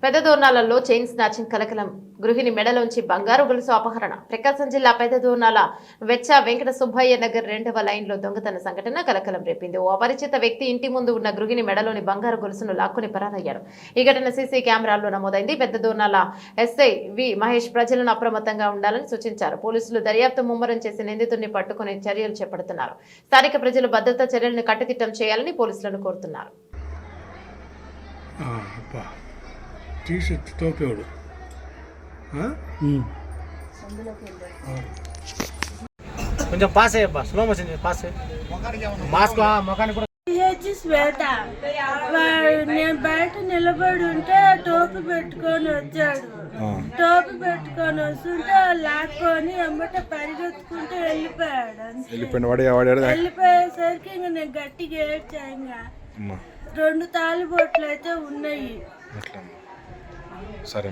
పెద్దదోర్నాలలో chain snatching కలకలం. గృహిణి మెడలోంచి బంగారు గొలుసు అపహరణ. ప్రకాశం జిల్లా పెద్దదోర్నాల వెచ్చ వెంకట సుబ్బయ్య నగర్ 2వ లైన్లో దొంగతన సంఘటన కలకలం రేపింది. ఓ అపరిచిత వ్యక్తి ఇంటి ముందు ఉన్న గృహిణి మెడలోని బంగారు గొలుసును లాక్కుని పరారయ్యాడు. ఈ ఘటన సీసీ కెమెరాల్లో నమోదైంది. పెద్దదోర్నాల ఎస్ఐ వి మహేష్ ప్రజలను అప్రమత్తంగా ఉండాలని సూచించారు. పోలీసులు దర్యాప్తు ముమ్మరం చేసి నిందితుడిని పట్టుకునే చర్యలు చేపడుతున్నారు. స్థానిక ప్రజలు భద్రతా చర్యలను కట్టుదిట్టం చేయాలని పోలీసులను కోరుతున్నారు. తోపేవాడు కొంచెం పాస్ అయ్యబ్బా, స్లో మోషన్ పాస్ మాస్క్ మొఖానికి కూడా. శ్వేత నేను బయట నిలబడి ఉంటే టోపీ పెట్టుకొని వచ్చాడు. టోపీ పెట్టుకొని వస్తుంటే లాక్కొని అమ్మట పరిగెత్తుకుంటూ వెళ్ళిపోయేసరికి ఇంకా నేను గట్టిగా ఏడ్చా. ఇంకా 2 తాళిబొట్లు అయితే ఉన్నాయి. సరే.